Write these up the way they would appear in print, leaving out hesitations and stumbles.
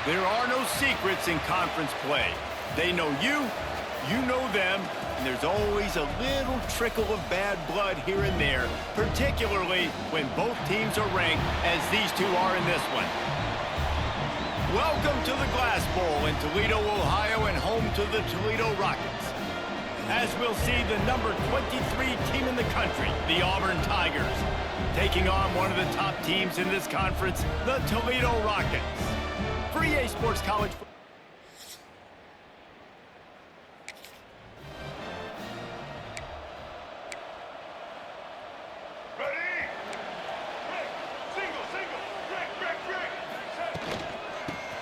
There are no secrets in conference play. They know you, you know them, and there's always a little trickle of bad blood here and there, particularly when both teams are ranked as these two are in this one. Welcome to the Glass Bowl in Toledo, Ohio, and home to the Toledo Rockets. As we'll see the number 23 team in the country, the Auburn Tigers, taking on one of the top teams in this conference, the Toledo Rockets. For EA Sports College football.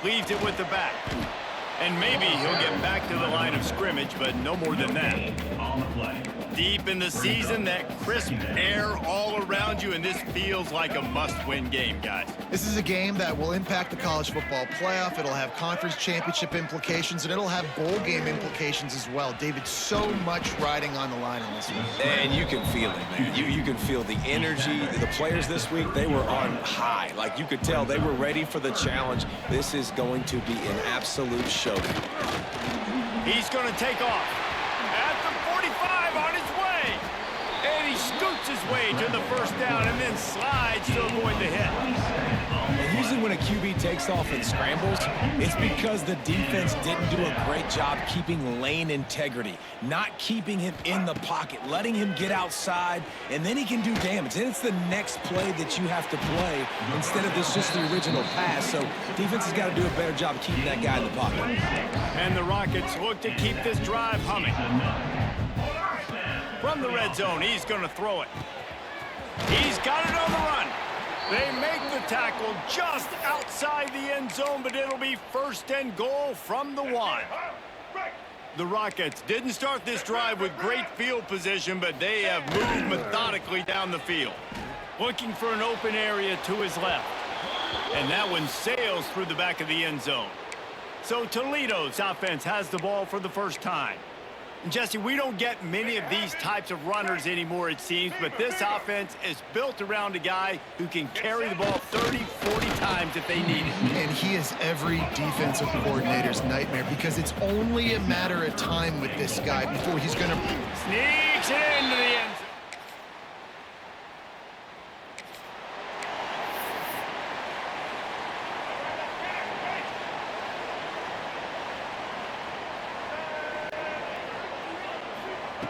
Leaves it with the back. And maybe he'll get back to the line of scrimmage, but no more than that. Deep in the season, that crisp air all around you, and this feels like a must-win game, guys. This is a game that will impact the college football playoff. It'll have conference championship implications, and it'll have bowl game implications as well. David, so much riding on the line on this one. And you can feel it, man. You can feel the energy. The players this week, they were on high. Like, you could tell they were ready for the challenge. This is going to be an absolute showdown. He's going to take off. At the 45 on his way. And he scoots his way to the first down and then slides to avoid the hit. And usually when a QB takes off and scrambles, it's because the defense didn't do a great job keeping lane integrity, not keeping him in the pocket, letting him get outside, and then he can do damage. And it's the next play that you have to play instead of this just the original pass. So defense has got to do a better job of keeping that guy in the pocket. And the Rockets look to keep this drive humming. From the red zone, he's going to throw it. He's got it on the run. They make the tackle just outside the end zone, but it'll be first and goal from the 1. The Rockets didn't start this drive with great field position, but they have moved methodically down the field. Looking for an open area to his left. And that one sails through the back of the end zone. So Toledo's offense has the ball for the first time. And Jesse, we don't get many of these types of runners anymore, it seems, but this offense is built around a guy who can carry the ball 30, 40 times if they need it. And he is every defensive coordinator's nightmare because it's only a matter of time with this guy before he's going to... Sneaks it into the end zone.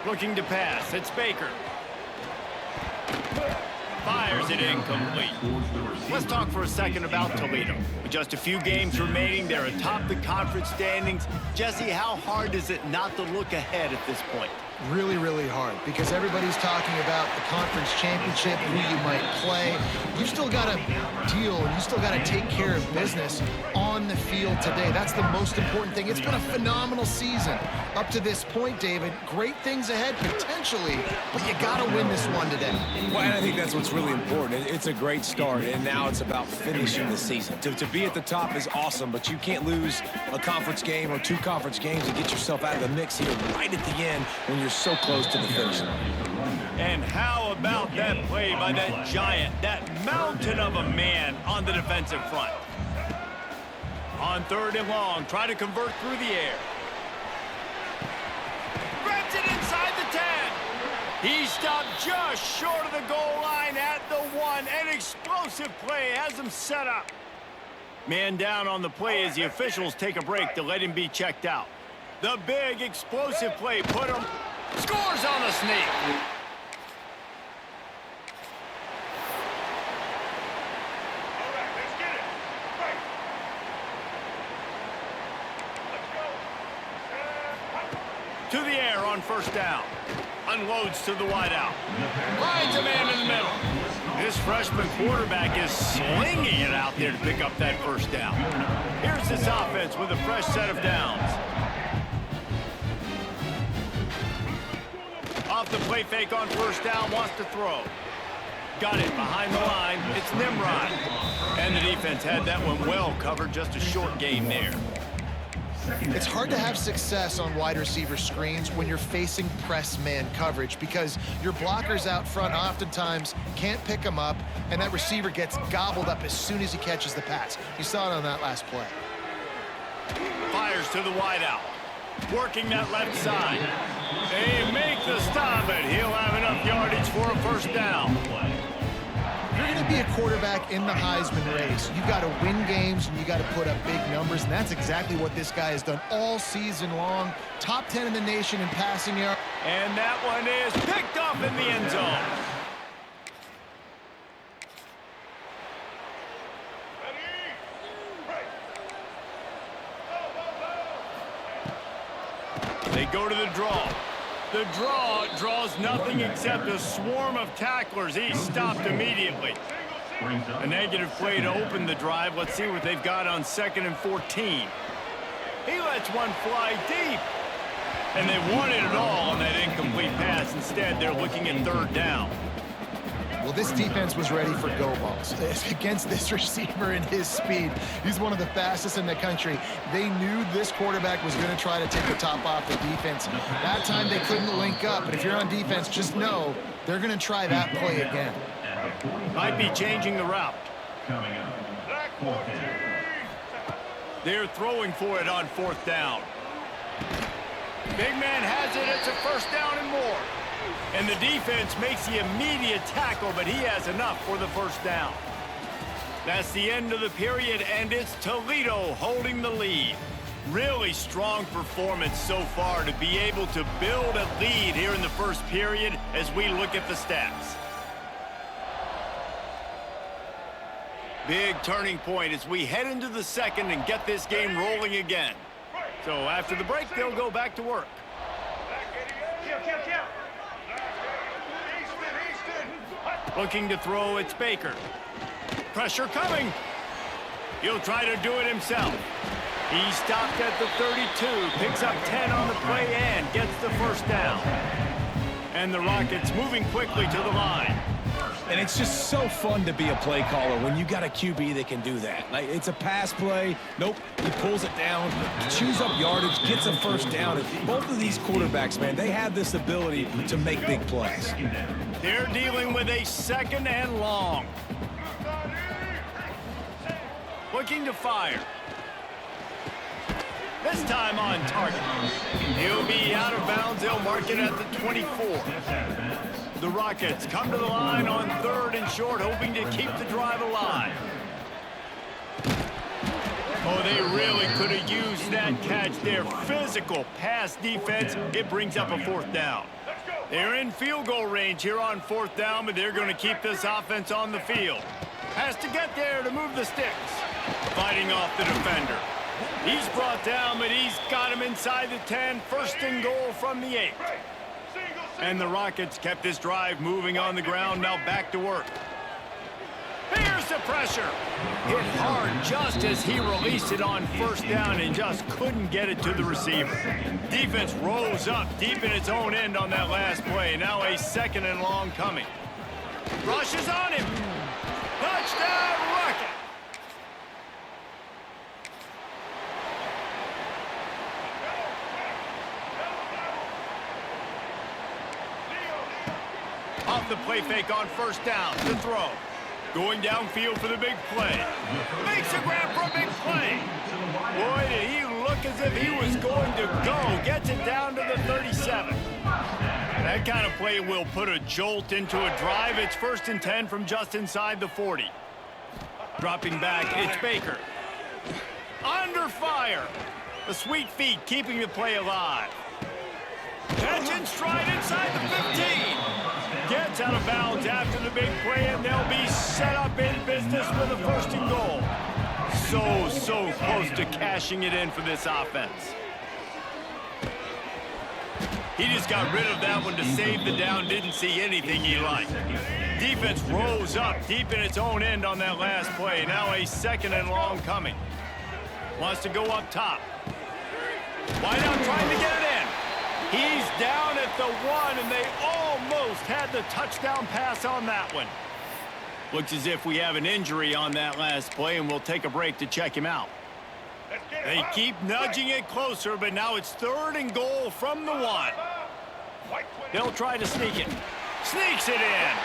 Looking to pass. It's Baker. Fires it incomplete. Let's talk for a second about Toledo. With just a few games remaining, they're atop the conference standings. Jesse, how hard is it not to look ahead at this point? Really, really hard because everybody's talking about the conference championship, who you might play. You still got to deal and you still got to take care of business on the field today. That's the most important thing. It's been a phenomenal season up to this point, David. Great things ahead potentially, but you got to win this one today. Well, and I think that's what's really important. It's a great start, and now it's about finishing the season. To be at the top is awesome, but you can't lose a conference game or 2 conference games and get yourself out of the mix here right at the end when you're so close to the finish line. And how about that play by that giant, that mountain of a man on the defensive front? On 3rd and long, try to convert through the air. Grabs it inside the 10. He stopped just short of the goal line at the 1. An explosive play has him set up. Man down on the play as the officials take a break to let him be checked out. The big explosive play put him... Scores on the sneak. To the air on 1st down. Unloads to the wideout. Finds a man in the middle. This freshman quarterback is slinging it out there to pick up that 1st down. Here's this offense with a fresh set of downs. Off the play fake on 1st down, wants to throw. Got it behind the line. It's Nimrod. And the defense had that one well covered. Just a short game there. It's hard to have success on wide receiver screens when you're facing press man coverage because your blockers out front oftentimes can't pick them up, and that receiver gets gobbled up as soon as he catches the pass. You saw it on that last play. Fires to the wideout. Working that left side. They make the stop, and he'll have enough yardage for a first down. If you're going to be a quarterback in the Heisman race, you got to win games and you got to put up big numbers, and that's exactly what this guy has done all season long. Top 10 in the nation in passing yards. And that one is picked up in the end zone. They go to the draw. The draw draws nothing except a swarm of tacklers. He's stopped immediately. A negative play to open the drive. Let's see what they've got on 2nd and 14. He lets one fly deep. And they wanted it all on that incomplete pass. Instead, they're looking at 3rd down. Well, this defense was ready for go balls against this receiver and his speed. He's one of the fastest in the country. They knew this quarterback was going to try to take the top off the defense. That time they couldn't link up, but if you're on defense, just know they're going to try that play again. Might be changing the route. They're throwing for it on 4th down. Big man has it. It's a first down and more. And the defense makes the immediate tackle, but he has enough for the first down. That's the end of the period, and it's Toledo holding the lead. Really strong performance so far to be able to build a lead here in the first period as we look at the stats. Big turning point as we head into the second and get this game rolling again. So after the break, they'll go back to work. Looking to throw, it's Baker. Pressure coming. He'll try to do it himself. He stopped at the 32, picks up 10 on the play and gets the first down. And the Rockets moving quickly to the line. And it's just so fun to be a play caller when you got a QB that can do that. Like, it's a pass play. Nope, he pulls it down, chews up yardage, gets a first down. And both of these quarterbacks, man, they have this ability to make big plays. They're dealing with a 2nd and long. Looking to fire. This time on target. He'll be out of bounds. They'll mark it at the 24. The Rockets come to the line on 3rd and short, hoping to keep the drive alive. Oh, they really could have used that catch there. Physical pass defense. It brings up a 4th down. They're in field goal range here on 4th down, but they're going to keep this offense on the field. Has to get there to move the sticks. Fighting off the defender. He's brought down, but he's got him inside the 10. 1st and goal from the 8. And the Rockets kept this drive moving on the ground. Now back to work. Here's the pressure. Hit hard just as he released it on 1st down and just couldn't get it to the receiver. Defense rose up deep in its own end on that last play. Now a 2nd and long coming. Rushes on him. Touchdown, Rocket. Off the play fake on 1st down. The throw. Going downfield for the big play. Makes a grab for a big play. Boy, did he look as if he was going to go. Gets it down to the 37. That kind of play will put a jolt into a drive. It's 1st and 10 from just inside the 40. Dropping back, it's Baker. Under fire. The sweet feet keeping the play alive. Catch and stride inside the 15. Gets out of bounds after the big play, and they'll be set up in business with a 1st and goal. So close to cashing it in for this offense. He just got rid of that one to save the down. Didn't see anything he liked. Defense rose up deep in its own end on that last play. Now a 2nd and long coming. Wants to go up top. Wide out trying to get it in. He's down at the 1, and they almost had the touchdown pass on that one. Looks as if we have an injury on that last play, and we'll take a break to check him out. They keep nudging it closer, but now it's 3rd and goal from the 1. They'll try to sneak it. Sneaks it in.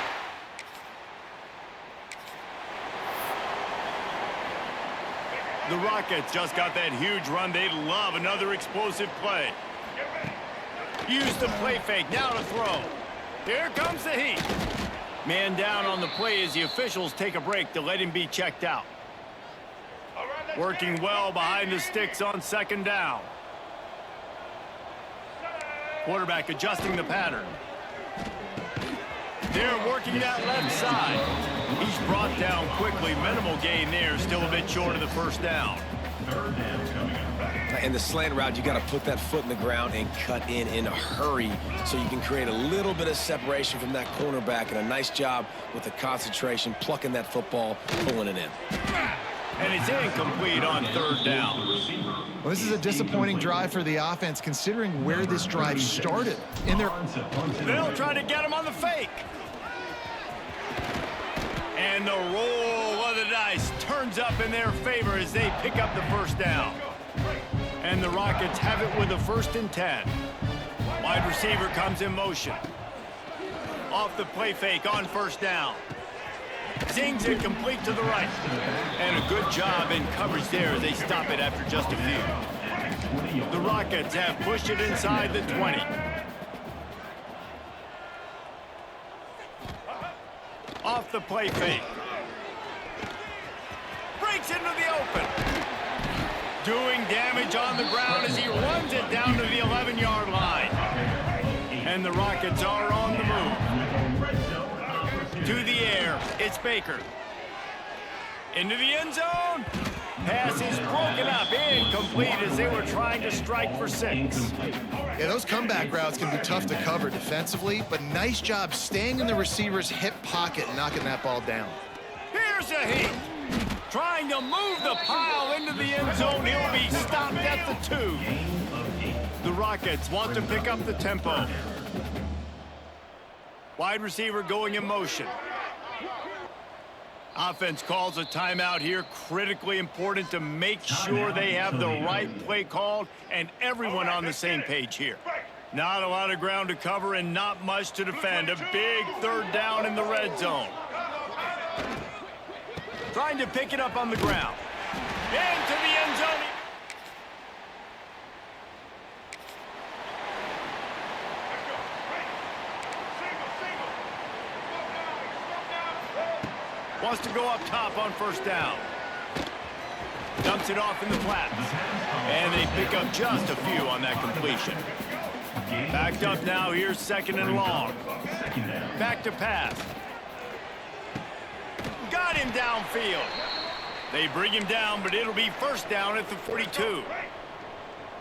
The Rockets just got that huge run. They'd love another explosive play. Use the play fake. Now to throw. Here comes the Heat. Man down on the play as the officials take a break to let him be checked out. Working well behind the sticks on second down. Quarterback adjusting the pattern. They're working that left side. He's brought down quickly. Minimal gain there. Still a bit short of the first down. In the slant route, you got to put that foot in the ground and cut in a hurry so you can create a little bit of separation from that cornerback, and a nice job with the concentration, plucking that football, pulling it in. And it's incomplete on third down. Well, this is a disappointing drive for the offense, considering where this drive started. They'll try to get him on the fake. And the roll of the dice turns up in their favor as they pick up the first down. And the Rockets have it with a 1st and 10. Wide receiver comes in motion. Off the play fake on first down. Zings it complete to the right. And a good job in coverage there as they stop it after just a few. The Rockets have pushed it inside the 20. Off the play fake. Breaks into the open. Doing damage on the ground as he runs it down to the 11-yard line. And the Rockets are on the move. To the air, it's Baker. Into the end zone. Pass is broken up, incomplete as they were trying to strike for 6. Yeah, those comeback routes can be tough to cover defensively, but nice job staying in the receiver's hip pocket and knocking that ball down. Here's a Heat. Trying to move the pile into the end zone. He'll be stopped at the 2. The Rockets want to pick up the tempo. Wide receiver going in motion. Offense calls a timeout here. Critically important to make sure they have the right play called and everyone on the same page here. Not a lot of ground to cover and not much to defend. A big 3rd down in the red zone. Trying to pick it up on the ground. Into the end zone. Wants to go up top on first down. Dumps it off in the flats. And they pick up just a few on that completion. Backed up now. Here's 2nd and long. Back to pass. Got him downfield. They bring him down, but it'll be 1st down at the 42.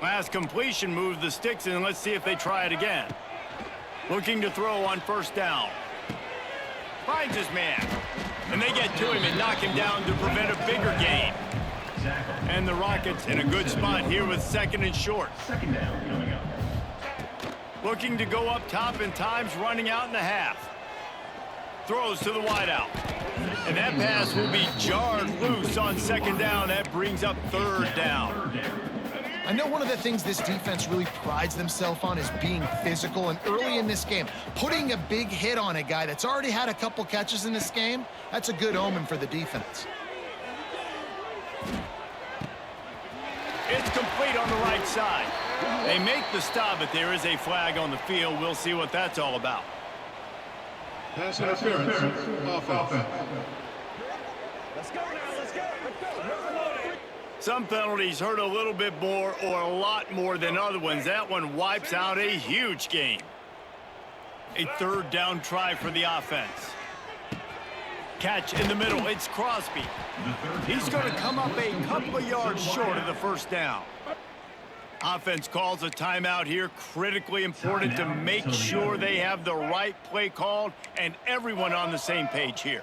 Last completion moves the sticks in. Let's see if they try it again. Looking to throw on 1st down. Finds his man. And they get to him and knock him down to prevent a bigger gain. And the Rockets in a good spot here with 2nd and short. Looking to go up top, and time's running out in the half. Throws to the wideout. And that pass will be jarred loose on 2nd down. That brings up 3rd down. I know one of the things this defense really prides themselves on is being physical, and early in this game, putting a big hit on a guy that's already had a couple catches in this game, that's a good omen for the defense. It's complete on the right side. They make the stop, but there is a flag on the field. We'll see what that's all about. Pass interference. Offense. Let's go now. Let's go. Some penalties hurt a little bit more or a lot more than other ones. That one wipes out a huge game. A 3rd down try for the offense. Catch in the middle. It's Crosby. He's going to come up a couple of yards short of the 1st down. Offense calls a timeout here. Critically important to make sure they have the right play called and everyone on the same page here.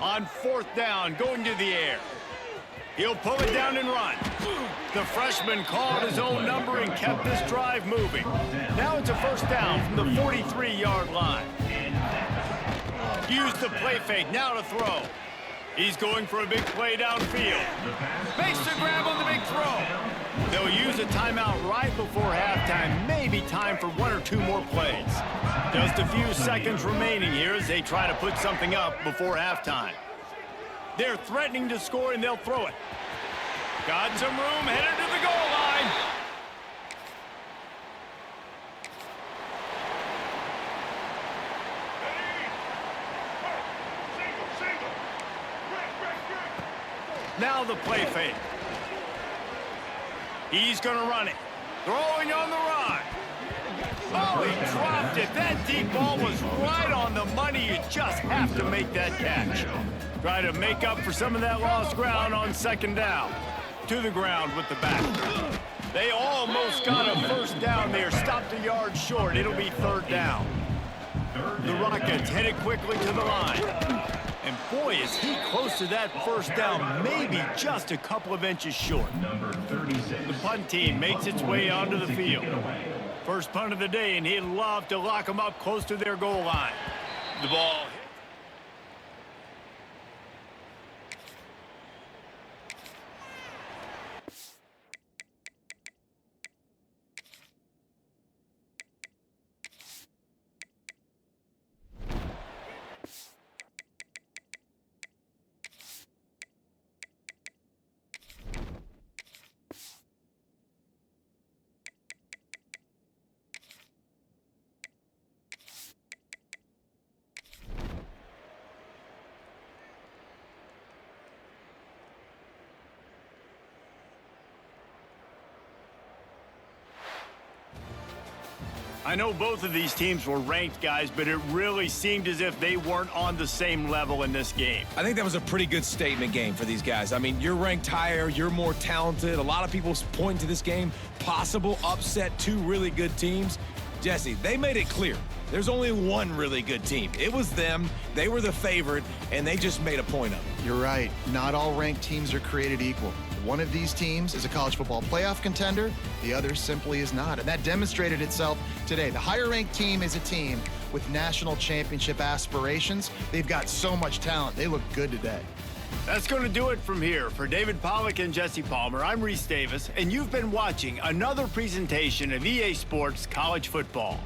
On 4th down, going to the air. He'll pull it down and run. The freshman called his own number and kept this drive moving. Now it's a 1st down from the 43-yard line. Use the play fake, now to throw. He's going for a big play downfield. Makes the grab on the big throw. They'll use a timeout right before halftime. Maybe time for 1 or 2 more plays. Just a few seconds remaining here as they try to put something up before halftime. They're threatening to score, and they'll throw it. Got some room, headed to the goal line. Now the play fake. He's going to run it. Throwing on the run. Oh, he dropped it. That deep ball was right on the money. You just have to make that catch. Try to make up for some of that lost ground on second down. To the ground with the back. They almost got a first down there. Stopped a yard short. It'll be third down. The Rockets headed quickly to the line. And boy, is he close to that first down, maybe just a couple of inches short. The punt team makes its way onto the field. First punt of the day, and he'd love to lock them up close to their goal line. The ball. I know both of these teams were ranked, guys, but it really seemed as if they weren't on the same level in this game. I think that was a pretty good statement game for these guys. I mean, you're ranked higher, you're more talented. A lot of people point to this game, possible upset, two really good teams. Jesse, they made it clear. There's only one really good team. It was them, they were the favorite, and they just made a point of it. You're right. Not all ranked teams are created equal. One of these teams is a college football playoff contender. The other simply is not. And that demonstrated itself today. The higher-ranked team is a team with national championship aspirations. They've got so much talent. They look good today. That's going to do it from here. For David Pollack and Jesse Palmer, I'm Reese Davis, and you've been watching another presentation of EA Sports College Football.